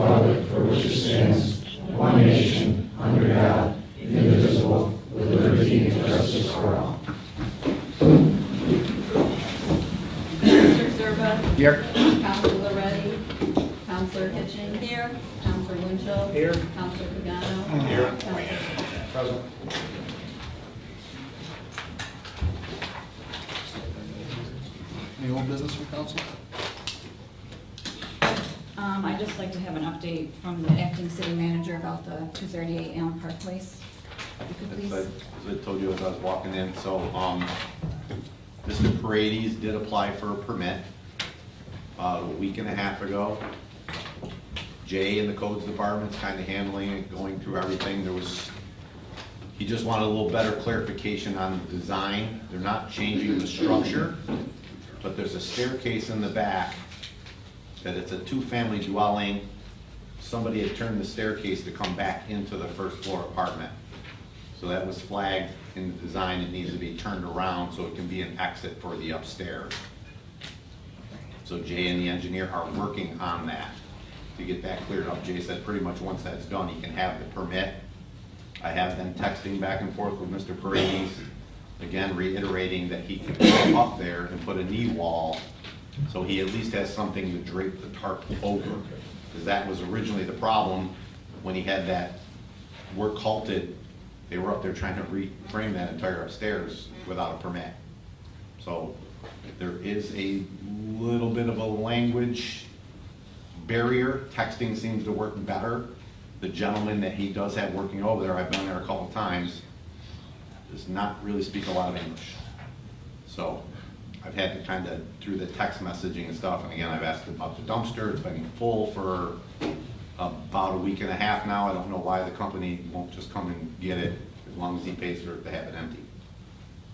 republic for which it stands, one nation, under God, indivisible, with liberty and justice for all. Councilor Szczerba. Here. Councilor Reddy. Councilor Hitching. Here. Councilor Winchell. Here. Councilor Pagano. Here. Councilor Present. Any old business from council? I'd just like to have an update from the acting city manager about the 238 Allen Park Place. If you could please. As I told you as I was walking in, so Mr. Paredes did apply for a permit about a week and a half ago. Jay in the codes department's kind of handling it, going through everything. He just wanted a little better clarification on the design. They're not changing the structure, but there's a staircase in the back that it's a two-family dwelling. Somebody had turned the staircase to come back into the first floor apartment. So that was flagged in the design. It needs to be turned around so it can be an exit for the upstairs. So Jay and the engineer are working on that to get that cleared up. Jay said pretty much once that's done, he can have the permit. I have been texting back and forth with Mr. Paredes, again reiterating that he can go up there and put a knee wall so he at least has something to drape the tarp over. Because that was originally the problem when he had that work halted. They were up there trying to reframe that entire upstairs without a permit. So there is a little bit of a language barrier. Texting seems to work better. The gentleman that he does have working over there, I've been there a couple times, does not really speak a lot of English. So I've had to kind of, through the text messaging and stuff, and again, I've asked about the dumpster. It's been full for about a week and a half now. I don't know why the company won't just come and get it as long as he pays for it to have it empty.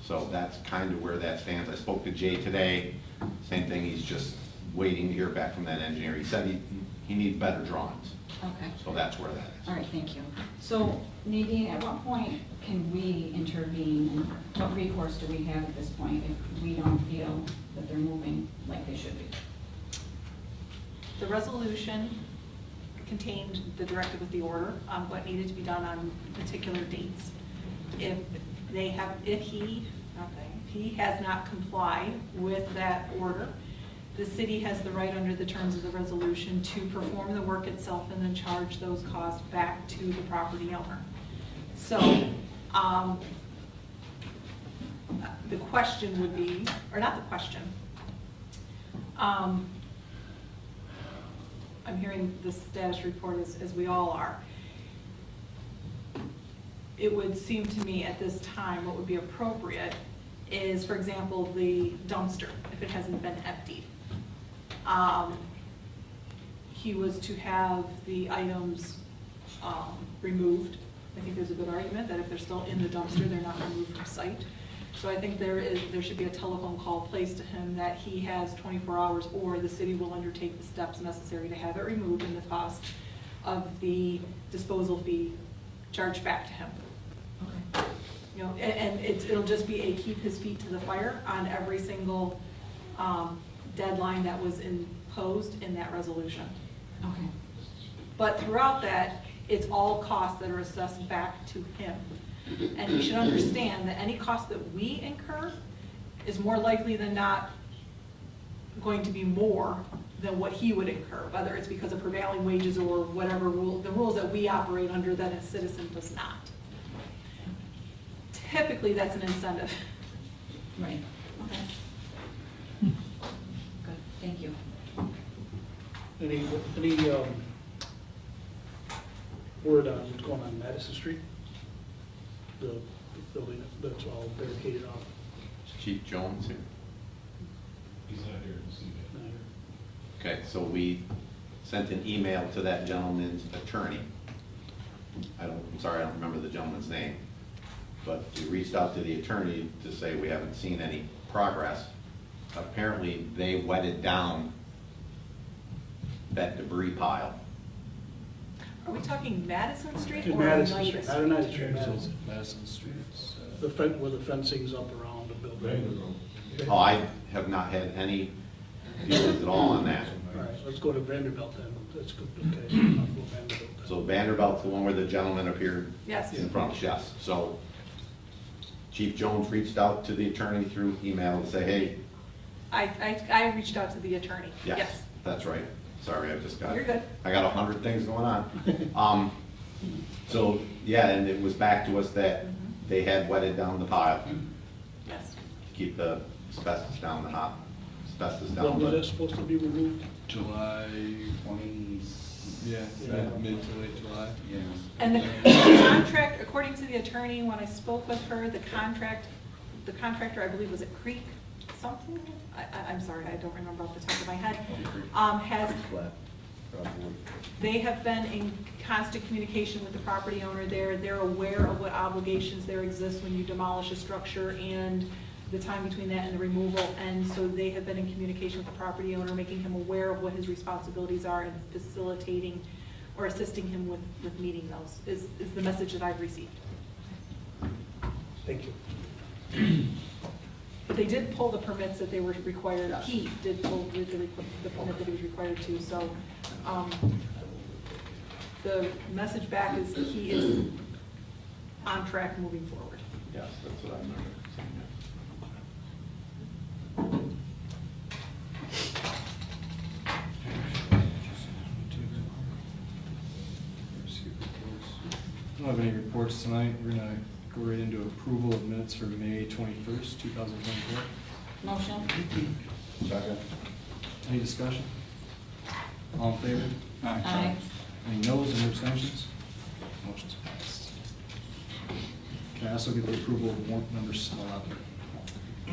So that's kind of where that stands. I spoke to Jay today, same thing, he's just waiting to hear back from that engineer. He said he needs better drawings. Okay. So that's where that is. All right, thank you. So Nadine, at what point can we intervene, and what recourse do we have at this point if we don't feel that they're moving like they should be? The resolution contained the directive with the order on what needed to be done on particular dates. If he has not complied with that order, the city has the right under the terms of the resolution to perform the work itself and then charge those costs back to the property owner. So the question would be, or not the question, I'm hearing the status report as we all are. It would seem to me at this time what would be appropriate is, for example, the dumpster, if it hasn't been emptied. He was to have the items removed. I think there's a good argument that if they're still in the dumpster, they're not removed from site. So I think there should be a telephone call placed to him that he has 24 hours, or the city will undertake the steps necessary to have it removed and the cost of the disposal fee charged back to him. Okay. You know, and it'll just be a keep his feet to the fire on every single deadline that was imposed in that resolution. Okay. But throughout that, it's all costs that are assessed back to him. And he should understand that any cost that we incur is more likely than not going to be more than what he would incur, whether it's because of prevailing wages or whatever rule, the rules that we operate under that a citizen does not. Typically, that's an incentive. Right. Okay. Good. Thank you. Any word on what's going on Madison Street? The building that's all barricaded off. Chief Jones here. He's not here to see that. Okay, so we sent an email to that gentleman's attorney. I'm sorry, I don't remember the gentleman's name, but we reached out to the attorney to say we haven't seen any progress. Apparently, they wetted down that debris pile. Are we talking Madison Street To or Madison Oneida Street, not United Street, Madison. Madison. Madison Street. Where the fencing's up around the building. Oh, I have not had any dealings at all on that. All right, let's go to Vanderbilt then. that's good, okay. I'll go Vanderbilt then. So Vanderbilt's the one where the gentleman appeared Yes. in front of us. So Chief Jones reached out to the attorney through email to say, hey, I reached out to the attorney. yes, that's right. Sorry, I just got, You're good. I got 100 things going on. So, yeah, and it was back to us that they had wetted down the pile to Yes. keep the asbestos down the hot, asbestos When down. was that But supposed to be removed? July 20, yeah, mid to late July. Yes. And the contract, according to the attorney, when I spoke with her, the contractor, I believe, was at Creek something? I'm sorry, I don't remember off the top of my head. They have been in constant communication with the property owner there. They're aware of what obligations there exist when you demolish a structure and the time between that and the removal. And so they have been in communication with the property owner, making him aware of what his responsibilities are and facilitating or assisting him with meeting those, is the message that I've received. Thank you. But they did pull the permits that they were required, he did pull the permit that he was required to, so, the message back is he is on track moving forward. yes, that's what I remember saying. I don't have any reports tonight. We're gonna go right into approval of minutes for May 21st, 2024. Motion? Second. Any discussion? All in favor? Aye. Any noes and abstentions? Motion's passed. Can I also get the approval of warrant number 11?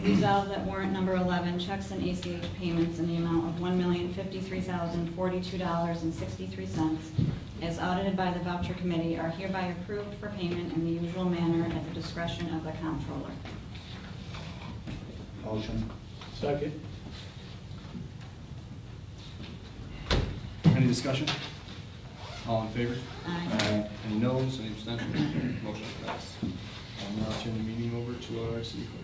Resolved that warrant number 11, checks and ACH payments in the amount of $1,053,042.63, as audited by the voucher committee, are hereby approved for payment in the usual manner at the discretion of the comptroller. Motion. Second. Any discussion? All in favor? Aye. Any noes, any abstentions? Motion's passed. I'll now turn the meeting over to our city clerk.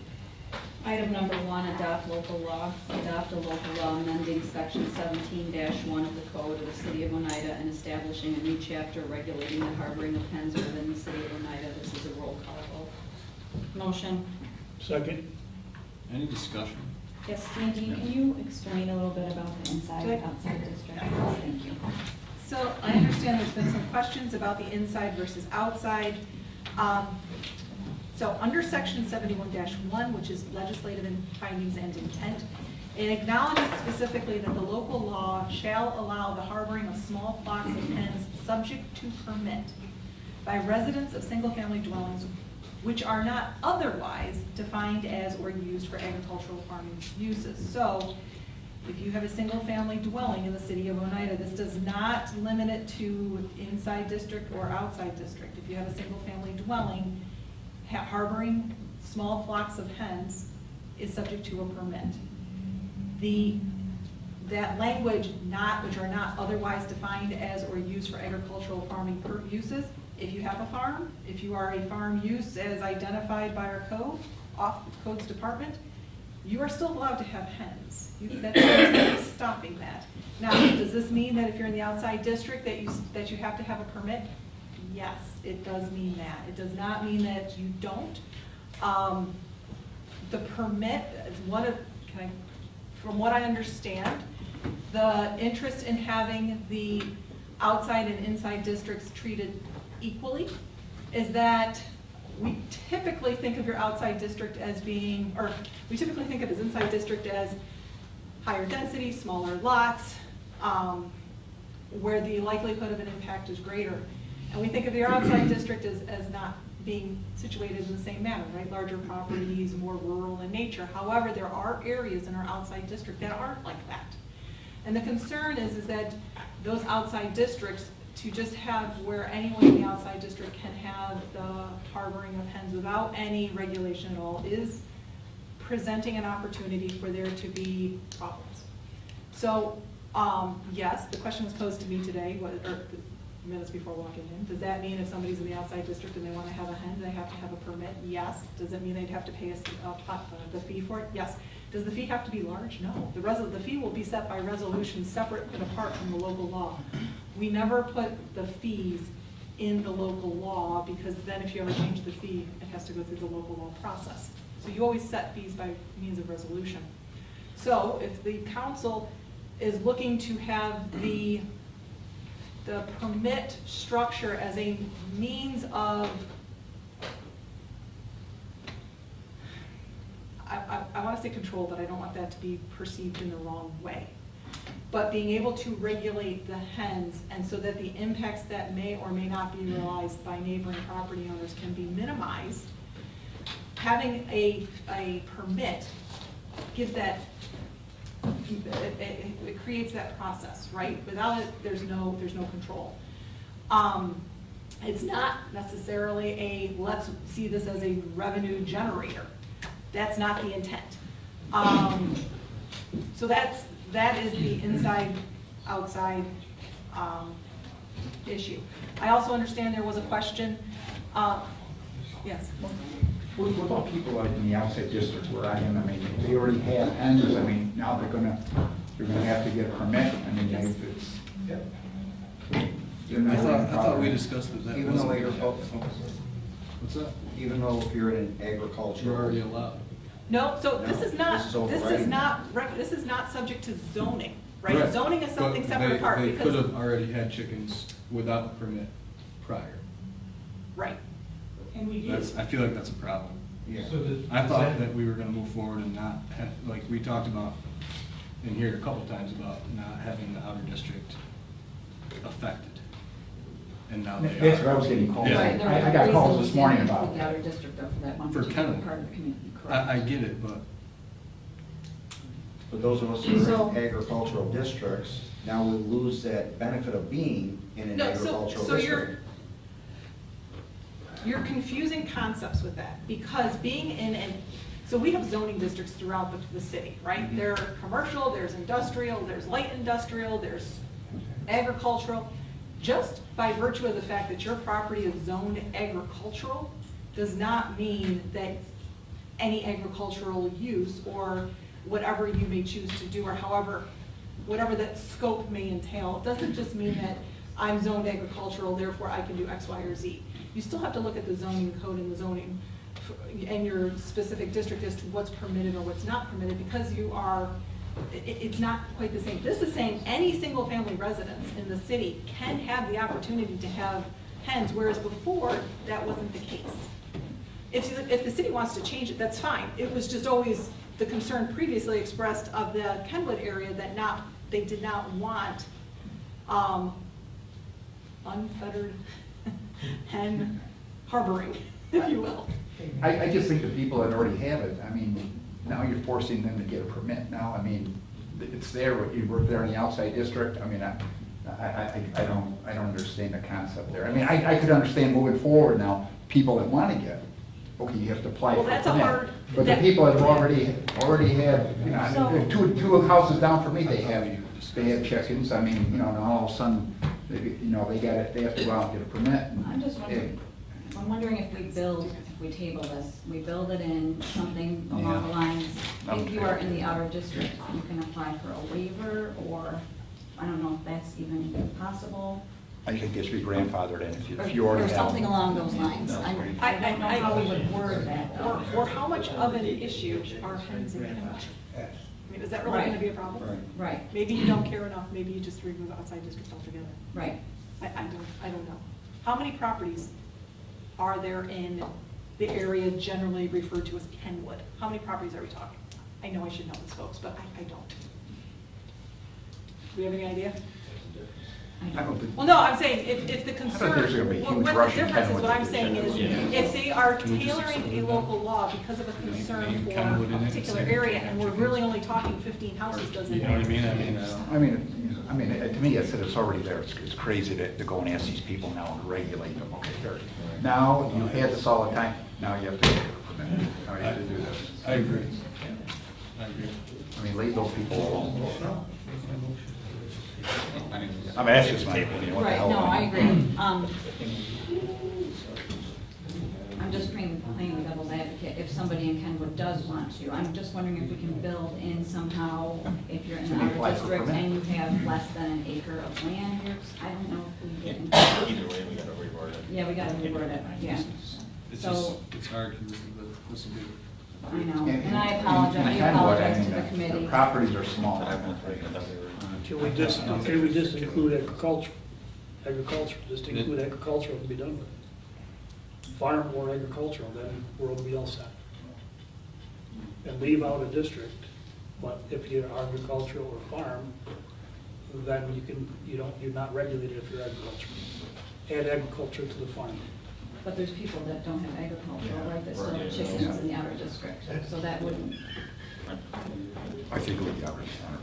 Item number 1, adopt local law. Adopt a local law amending section 17-1 of the code of the city of Oneida and establishing a new chapter regulating the harboring of hens within the city of Oneida. This is a roll call vote. Motion? Second. Any discussion? Yes, Nadine, can you explain a little bit about the inside and outside district? Thank you. So I understand there's been some questions about the inside versus outside. So under section 71-1, which is legislative findings and intent, it acknowledges specifically that the local law shall allow the harboring of small flocks of hens subject to permit by residents of single-family dwellings which are not otherwise defined as or used for agricultural farming uses. So if you have a single-family dwelling in the city of Oneida, this does not limit it to inside district or outside district. If you have a single-family dwelling, harboring small flocks of hens is subject to a permit. That language, which are not otherwise defined as or used for agricultural farming uses, if you have a farm, if you are a farm use as identified by our code, off the codes department, you are still allowed to have hens. That's not stopping that. Now, does this mean that if you're in the outside district that you have to have a permit? Yes, it does mean that. It does not mean that you don't. The permit is from what I understand, the interest in having the outside and inside districts treated equally is that we typically think of your outside district as being, or we typically think of as inside district as higher density, smaller lots, where the likelihood of an impact is greater. And we think of your outside district as not being situated in the same manner, right? Larger properties, more rural in nature. However, there are areas in our outside district that aren't like that. And the concern is that those outside districts, to just have where anyone in the outside district can have the harboring of hens without any regulation at all, is presenting an opportunity for there to be problems. So, yes, the question was posed to me today, minutes before walking in. Does that mean if somebody's in the outside district and they want to have a hen, they have to have a permit? Yes. Does it mean they'd have to pay the fee for it? Yes. Does the fee have to be large? No. The fee will be set by resolution separate and apart from the local law. We never put the fees in the local law because then if you ever change the fee, it has to go through the local law process. So you always set fees by means of resolution. So if the council is looking to have the permit structure as a means of, I want to say control, but I don't want that to be perceived in the wrong way. But being able to regulate the hens and so that the impacts that may or may not be realized by neighboring property owners can be minimized, having a permit gives that, it creates that process, right? Without it, there's no control. It's not necessarily a, let's see this as a revenue generator. That's not the intent. So that is the inside-outside issue. I also understand there was a question. Yes. What about people like in the outside district where I am? I mean, they already have hens. I mean, now they're gonna have to get a permit. I mean, it's. I thought we discussed that. Even though you're, What's that? even though if you're in agriculture. You're already allowed. No, so this No, is not, this is this is not subject to zoning, right? Correct. Zoning is something But separate apart They because. could have already had chickens without a permit prior. Right. And we I feel like that's a problem. Yeah. So I thought that we were gonna move forward and not have, like, we talked about in here a couple times about not having the outer district affected. And now they are. That's what I was getting called. Yeah. Right, there I was got a calls reason this we morning didn't about include the that. outer district though for that one For particular Kennel. part of the community, correct? I get it, but For those of us who are So- in agricultural districts, now we lose that benefit of being in an No, agricultural so district. you're confusing concepts with that because being in so we have zoning districts throughout the city, right? Mhm. There are commercial, there's industrial, there's light industrial, there's agricultural. Just by virtue of the fact that your property is zoned agricultural does not mean that any agricultural use or whatever you may choose to do or however, whatever that scope may entail, it doesn't just mean that I'm zoned agricultural, therefore I can do X, Y, or Z. You still have to look at the zoning code and the zoning and your specific district as to what's permitted or what's not permitted because you are, it's not quite the same. This is saying any single family residence in the city can have the opportunity to have hens, whereas before that wasn't the case. If the city wants to change it, that's fine. It was just always the concern previously expressed of the Kenwood area that they did not want unfettered hen harboring, if you will. I just think the people that already have it, I mean, now you're forcing them to get a permit now. I mean, it's there, you work there in the outside district. I mean, I don't understand the concept there. I mean, I could understand moving forward now, people that want to get it. Okay, you have to apply for Well, a that's a permit. hard- But the people that already have, you know, I mean, So- two houses down from me, they have chickens. I mean, you know, and all of a sudden, they have to go out and get a permit. and- I'm just wondering, I'm wondering if we table this, we build it in something along the Yeah. lines, if you are Okay. in the outer district, you can apply for a waiver, or, I don't know if that's even possible. I think it should be grandfathered in Or if you already or have. something along those lines. No. I don't know how we would word that, though. Or how much of an issue are hens in Kenwood? I mean, is that really gonna be a problem? Right. Right, Maybe you don't care enough, maybe you just remove outside district altogether. right. I don't know. How many properties are there in the area generally referred to as Kenwood? How many properties are we talking? I know I should know this, folks, but I don't. Do we have any idea? I don't think. Well, no, I'm saying if the there's concern, gonna be a huge what the rush in difference is, Kenwood. what I'm saying is, if they are Can we just tailoring exclude a that? local law because of a concern name for Kenwood in a it and particular say area, they and have we're really only talking 15 houses, doesn't you know what I it? mean? I mean, to me, I said it's already there. It's crazy to go and ask these people now and regulate them. Okay, there. Now, you had this all the time. Now you have to get a permit. Now you have to do this. I agree. I agree. I mean, leave those people alone. I mean, that's just my opinion. What the Right, hell? no, I agree. I'm just playing the devil's advocate. If somebody in Kenwood does want to, I'm just wondering if we can build in somehow, if you're in the Should we apply outer for district permit? and you have less than an acre of land, I don't know if we get into. Either way, we gotta reword it. Yeah, we gotta reword it, yeah. It's So- just, it's hard, because this will be. I know, and I apologize, we In Kenwood, I apologize mean, to the committee. properties are small. Can we just include agriculture? Agriculture, just include agricultural and be done with it. Farm or agricultural, then we're all be all set. And leave out a district, but if you're agricultural or farm, then you're not regulated if you're agricultural. Add agriculture to the farm. But there's people that don't have agricultural, right, that still have chickens in the outer district, so that wouldn't, I think it would be outer center.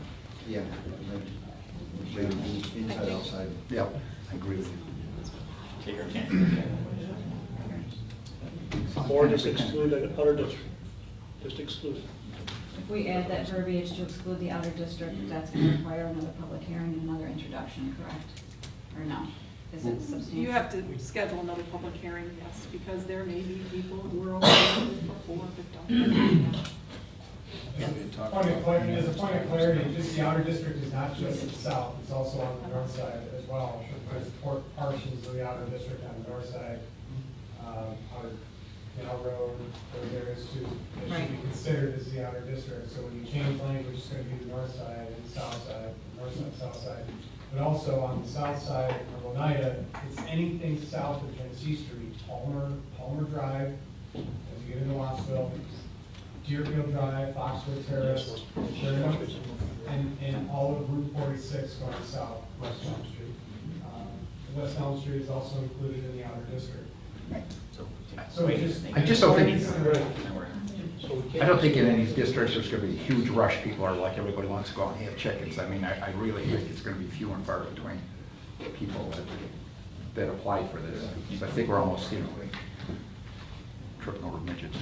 Yeah. Inside, outside. Yep, I agree with you. Take our chance. Or just exclude the other district. Just exclude it. if we add that verbiage to exclude the outer district, that's gonna require another public hearing and another introduction, correct? Or no? Is it substantial? You have to schedule another public hearing, yes, because there may be people who are okay with it before, but don't. Point of clarity, as a point of clarity, just the outer district is not just the south, it's also on the north side as well. There's portions of the outer district on the north side, outer Canal Road, those areas too, that should be considered as the outer district. So when you change language, it's going to be the north side and the south side, north side, south side. But also on the south side of Oneida, it's anything south of Tennessee Street, Palmer Drive, as you get into Wattsville, Deerfield Drive, Foxwood Terrace, and all of Route 46 going south, West Elm Street. West Elm Street is also included in the outer district. So I just don't think, So we I can't. don't think in any districts there's gonna be a huge rush. People are like, everybody wants to go out and have chickens. I mean, I really think it's gonna be few and far between people that apply for this. So I think we're almost, tripping over midgets.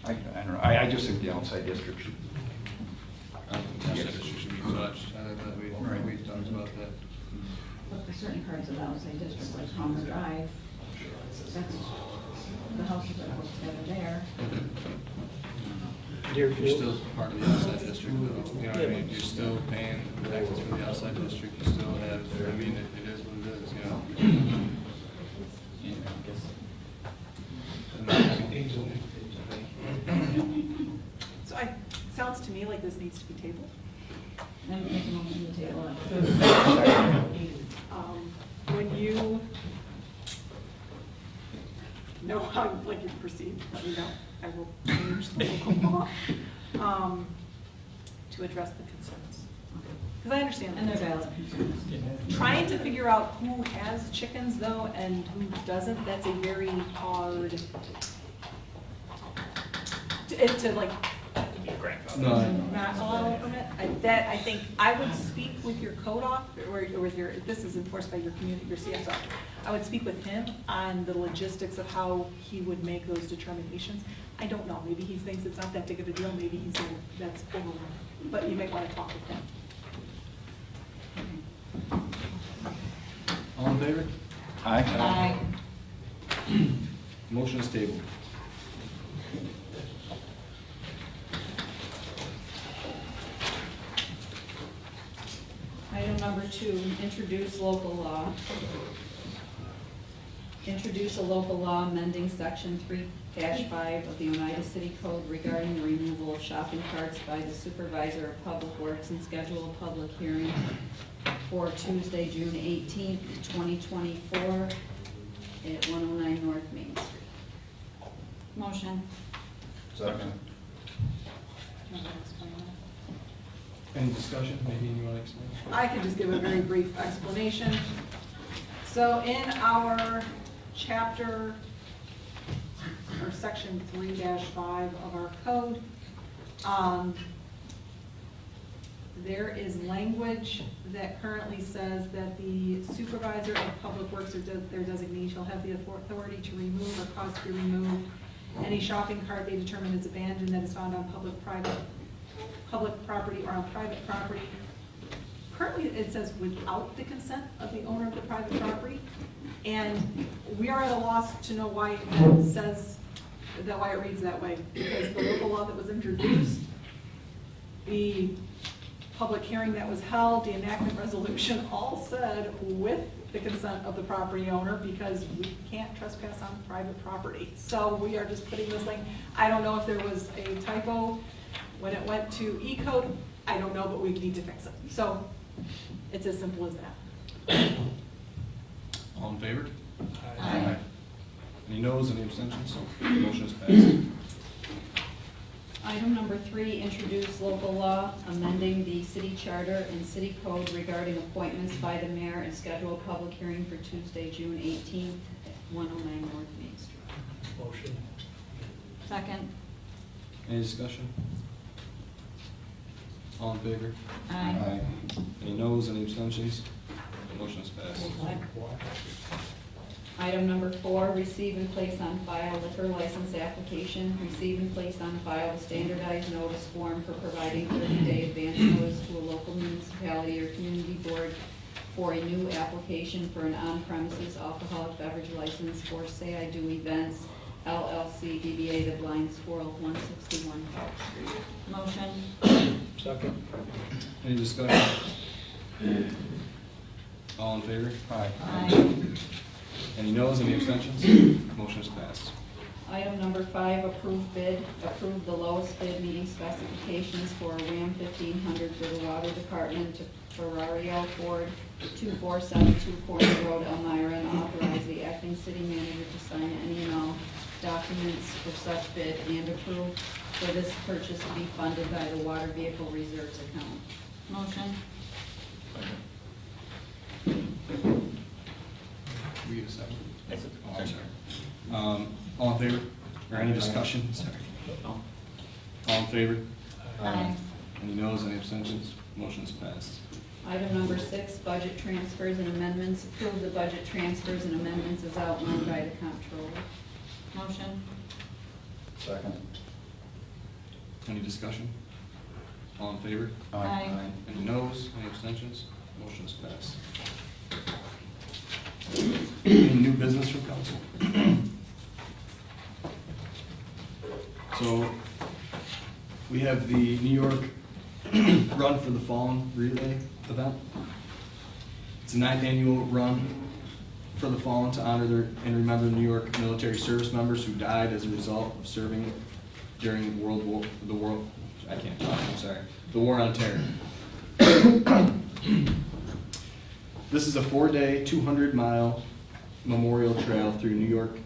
I don't know, I just think the outside district should, I don't think the outside district should be touched. I think that we talked about that. But for certain parts of the outside district, like Palmer Drive, that's, the houses are close together there. You're Deerfield. still part of the outside district, though. You know what I mean? You're still paying taxes for the outside district. You still have, I mean, it is what it is, you know? So sounds to me like this needs to be tabled. Then we make a motion to table it. When you know how you'd like it to proceed, let me know. I will change the local law to address the concerns. Because I understand. And the they're concerns. valid concerns. Trying to figure out who has chickens though and who doesn't, that's a very hard, to like, No, not allow a permit. I think I would speak with your code or with your, this is enforced by your community, your CSO. I would speak with him on the logistics of how he would make those determinations. I don't know, maybe he thinks it's not that big of a deal, maybe he's, that's overwhelming, but you might want to talk with him. all in favor? Aye. Motion is tabled. Item number 2, introduce local law. Introduce a local law amending section 3-5 of the Oneida City Code regarding the removal of shopping carts by the supervisor of public works and schedule a public hearing for Tuesday, June 18th, 2024 at 109 North Main Street. Motion. Second. You want to explain that? Any discussion? Maybe you want to explain? I can just give a very brief explanation. So in our chapter, or section 3-5 of our code, there is language that currently says that the supervisor of public works or their designee shall have the authority to remove or cause to be removed any shopping cart they determine is abandoned that is found on public, private public property or on private property. Currently, it says without the consent of the owner of the private property. And we are at a loss to know why it says, why it reads that way. Because the local law that was introduced, the public hearing that was held, the enactment resolution, all said with the consent of the property owner, because we can't trespass on private property. So we are just putting this thing, I don't know if there was a typo when it went to E-code, I don't know, but we need to fix it. So it's as simple as that. All in favor? Aye. Any noes, any abstentions? Motion is passed. Item number 3, introduce local law amending the city charter and city code regarding appointments by the mayor and schedule a public hearing for Tuesday, June 18th, at 109 North Main Street. Motion. Second. Any discussion? All in favor? Aye. Any noes, any abstentions? Motion is passed. Item number 4, receive and place on file liquor license application. Receive and place on file the standardized notice form for providing 30-day advance notice to a local municipality or community board for a new application for an on-premises alcoholic beverage license for Say I Do Events, LLC, DBA The Blind Squirrel, 161 Park Street. Motion. Second. Any discussion? All in favor? Aye. Any noes, any abstentions? Motion is passed. Item number 5, approve bid. Approve the lowest bid meeting specifications for a Ram 1500 for the water department to Ferrario Ford, 2472 Corner Road, Elmira, and authorize the acting city manager to sign any and all documents for such bid and approve for this purchase to be funded by the water vehicle reserves account. Motion. We get a second? Oh, I'm sorry. All in favor? Or any discussion? Sorry. All in favor? Aye. Any noes, any abstentions? Motion is passed. Item number 6, budget transfers and amendments. Approve the budget transfers and amendments as outlined by the comptroller. Motion. Second. Any discussion? All in favor? Aye. Any noes, any abstentions? Motion is passed. Any new business from council? So, we have the New York Run for the Fallen relay event. It's a 9th annual run for the fallen to honor and remember New York military service members who died as a result of serving during the War on Terror. This is a 4-day, 200-mile memorial trail through New York.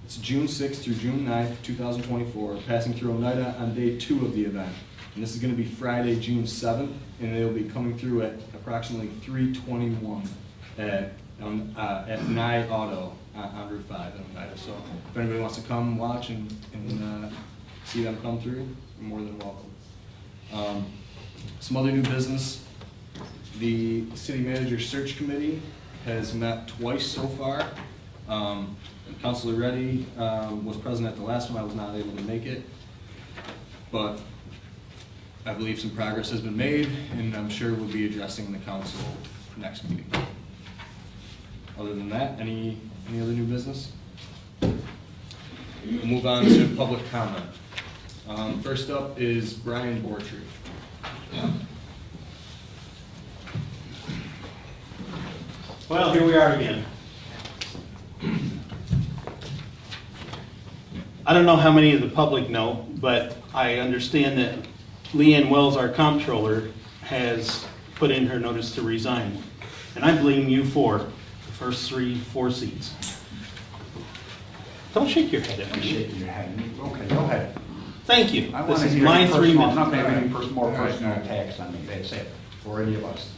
It's June 6th through June 9th, 2024, passing through Oneida on day 2 of the event. And this is going to be Friday, June 7th, and it'll be coming through at approximately 3:21 at Nye Auto on Route 5 in Oneida. So if anybody wants to come watch and see them come through, you're more than welcome. Some other new business. The city manager search committee has met twice so far. Councilor Reddy was present at the last one. I was not able to make it, but I believe some progress has been made, and I'm sure we'll be addressing the council next meeting. Other than that, any other new business? We'll move on to public comment. First up is Brian Bortree. Well, here we are again. I don't know how many of the public know, but I understand that Leann Wells, our comptroller, has put in her notice to resign. And I blame you for the first 4 seats. Don't shake your head at me. Shaking your head. Okay, go ahead. Thank you. I This want to is hear my any 3 personal, I'm not minutes. going to have any more personal attacks on me, that's it, for any of us.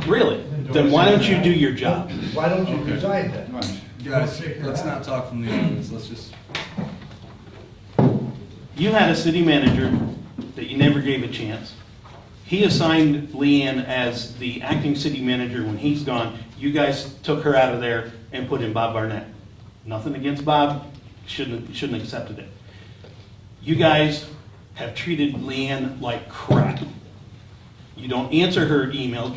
Really? Then why don't you do your job? Why don't you resign then? Come on. Guys, let's not talk from the audience. Let's just. You had a city manager that you never gave a chance. He assigned Leann as the acting city manager when he's gone. You guys took her out of there and put in Bob Barnett. Nothing against Bob, shouldn't have accepted it. You guys have treated Leann like crap. You don't answer her email.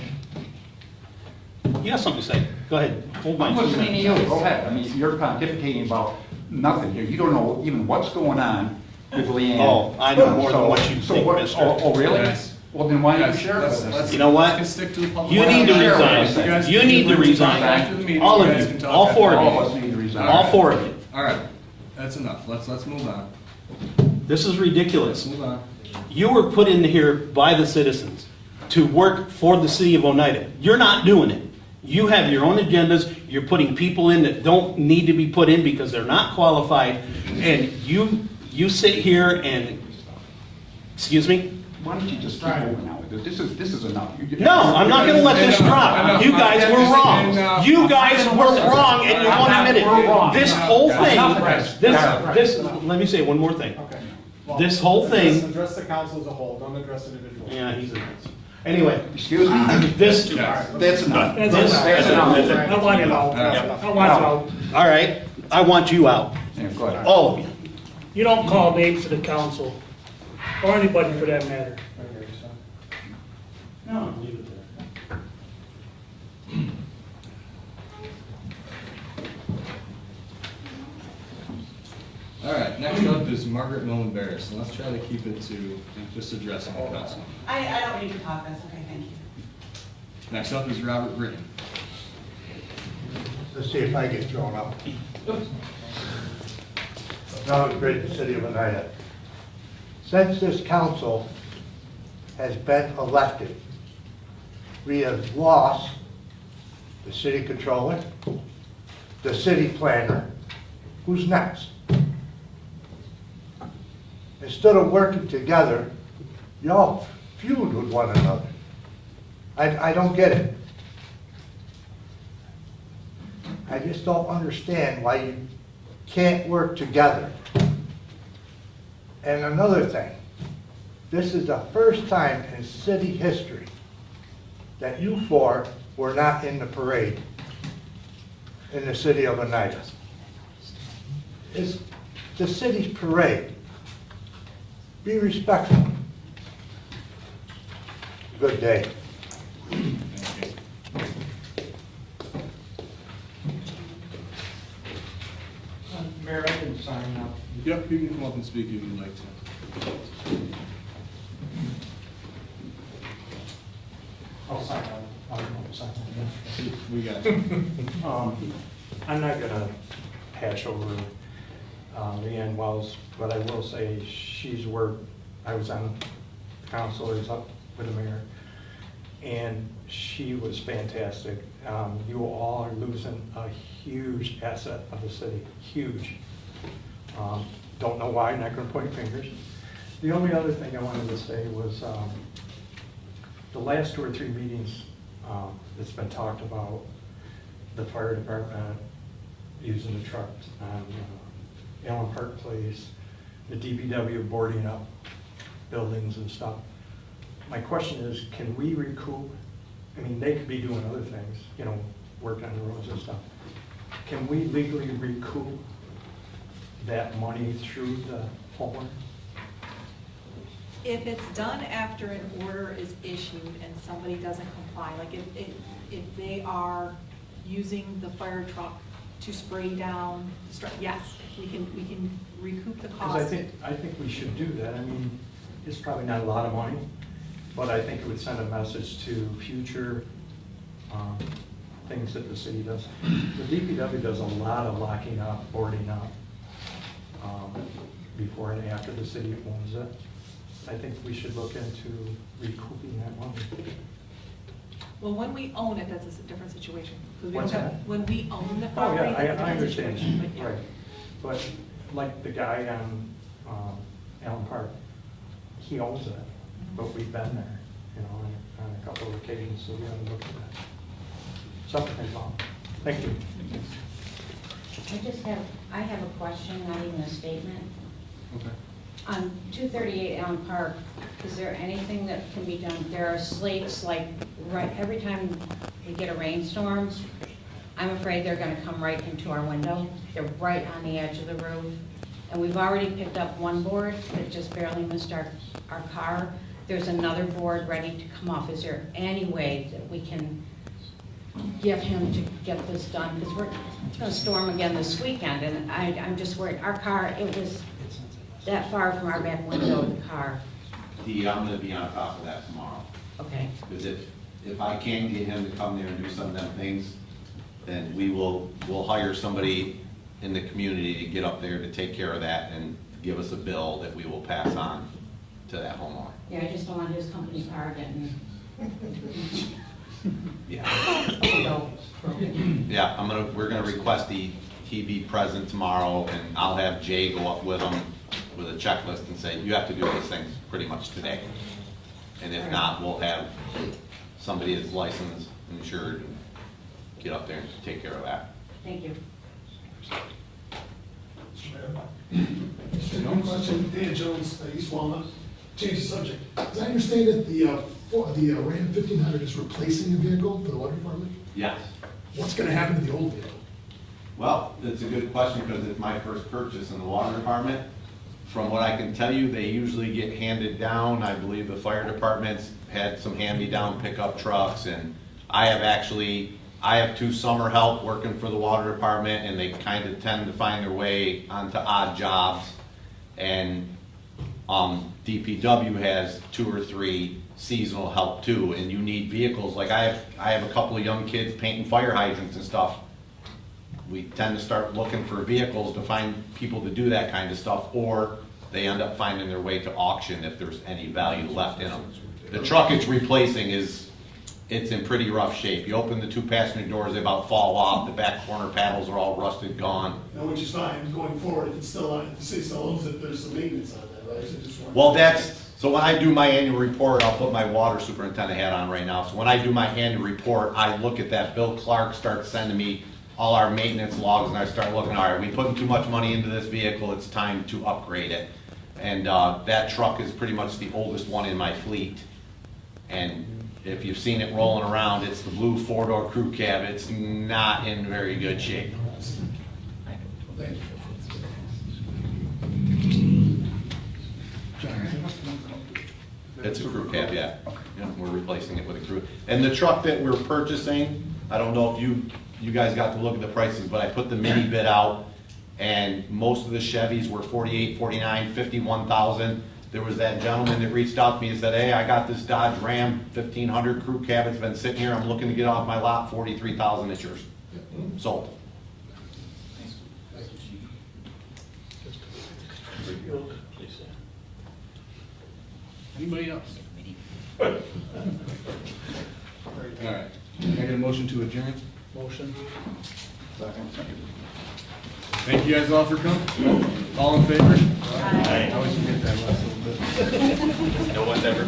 You have something to say, go ahead, hold I'm my listening to you, go ahead. I mean, you're pontificating about nothing here. You don't know even what's going on with Leann. Oh, I know more than what you So think, what- mister. Oh, really? Yes. Well, then why don't you Yes, share it let's- with let's- us? You know what? Let's stick to the public. You need to Share what resign. you guys You need to resign. After the meeting, All you of guys you, can talk all after four the All of of us you, need to resign. all four of you. All right, that's enough. Let's move on. This is ridiculous. Let's move on. You were put in here by the citizens to work for the city of Oneida. You're not doing it. You have your own agendas. You're putting people in that don't need to be put in because they're not qualified. And you sit here and, excuse me? Why don't you just keep moving now? This is enough. No, I'm not going to let this drop. You guys were wrong. You guys were wrong, and you won't admit We're wrong. it. This whole thing, Enough. this, let me say one more thing. Okay. This whole thing, Address the council as a whole, don't address individuals. yeah, he's a, anyway, Excuse me? this, That's enough. This- That's enough. I want it out. I want it out. all right, I want you out, Yeah, go ahead. all of you. You don't call names to the council, or anybody for that matter. No, leave it there. All right, next up is Margaret Millen Barris, and let's try to keep it to just addressing the council. I don't need to talk, that's okay, thank you. Next up is Robert Britton. Let's see if I get thrown up. Robert Britton, City of Oneida. Since this council has been elected, we have lost the city controller, the city planner. Who's next? Instead of working together, y'all feud with one another. I don't get it. I just don't understand why you can't work together. And another thing, this is the first time in city history that you four were not in the parade in the city of Oneida. It's the city's parade. Be respectful. Good day. Mayor, I can sign now. Yep, you can come up and speak if you'd like to. I'll sign now. I'll sign now. We got you. I'm not gonna hash over Leann Wells, but I will say she's worked, I was on Councelors up with the mayor, and she was fantastic. You all are losing a huge asset of the city, huge. Don't know why, not gonna point fingers. The only other thing I wanted to say was, the last 2 or 3 meetings, it's been talked about, the fire department using the trucks on Allen Park Place, the DPW boarding up buildings and stuff. My question is, can we recoup? I mean, they could be doing other things, you know, working on the roads and stuff. Can we legally recoup that money through the homeowner? If it's done after an order is issued and somebody doesn't comply, like if they are using the fire truck to spray down, yes, we can recoup the cost. Because I think we should do that. I mean, it's probably not a lot of money, but I think it would send a message to future things that the city does. The DPW does a lot of locking up, boarding up, before and after the city owns it. I think we should look into recouping that money. Well, when we own it, that's a different situation. 'Cause we What's don't have- that? When we own the Oh, property, yeah, that's a I different understand, situation, but yeah. right. But like the guy on Allen Park, he owns it, but we've been there, you know, on a couple of occasions, so we haven't looked at that. Something's wrong. Thank you. I have a question, not even a statement. Okay. On 238 Allen Park, is there anything that can be done? There are slates, like, right, every time we get a rainstorm, I'm afraid they're gonna come right into our window. They're right on the edge of the roof. And we've already picked up one board that just barely missed our car. There's another board ready to come off. Is there any way that we can get him to get this done? Because it's gonna storm again this weekend, and I'm just worried. Our car, it was that far from our back window of the car. I'm gonna be on top of that tomorrow. Okay. Because if I can get him to come there and do some of them things, then we'll hire somebody in the community to get up there to take care of that and give us a bill that we will pass on to that homeowner. Yeah, I just don't want his company car getting, Yeah. Yeah, we're gonna request he be present tomorrow, and I'll have Jay go up with him with a checklist and say, you have to do these things pretty much today. And if not, we'll have somebody that's licensed, insured, get up there and take care of that. thank you. One question, Dan Jones, East Walnut, change the subject. As I understand it, the Ram 1500 is replacing a vehicle for the water department? Yes. What's gonna happen to the old vehicle? Well, it's a good question because it's my first purchase in the water department. From what I can tell you, they usually get handed down. I believe the fire department's had some hand-me-down pickup trucks, and I have 2 summer help working for the water department, and they kind of tend to find their way onto odd jobs. And DPW has 2 or 3 seasonal help too, and you need vehicles. Like I have a couple of young kids painting fire hydrants and stuff. We tend to start looking for vehicles to find people to do that kind of stuff, or they end up finding their way to auction if there's any value left in them. The truck it's replacing it's in pretty rough shape. You open the 2 passenger doors, they about fall off. The back corner paddles are all rusted, gone. No, which is fine, going forward, if it's still on, if the city still owns it, there's some maintenance on that, right? So just one- Well, so when I do my annual report, I'll put my water superintendent hat on right now. So when I do my annual report, I look at that. Bill Clark starts sending me all our maintenance logs, and I start looking, all right, we putting too much money into this vehicle, it's time to upgrade it. And that truck is pretty much the oldest one in my fleet. And if you've seen it rolling around, it's the blue 4-door crew cab. It's not in very good shape. Thank you. It's a crew cab, yeah. Yeah, we're replacing it with a crew. And the truck that we're purchasing, I don't know if you guys got to look at the prices, but I put the mini bid out, and most of the Chevys were 48, 49, 51,000. There was that gentleman that reached out to me and said, hey, I got this Dodge Ram 1500 crew cab. It's been sitting here. I'm looking to get off my lot. 43,000. It's yours. Sold. Anybody else? All right, can I get a motion to adjourn? Motion. Thank you guys all for coming. All in favor? I always forget that last little bit. No one's ever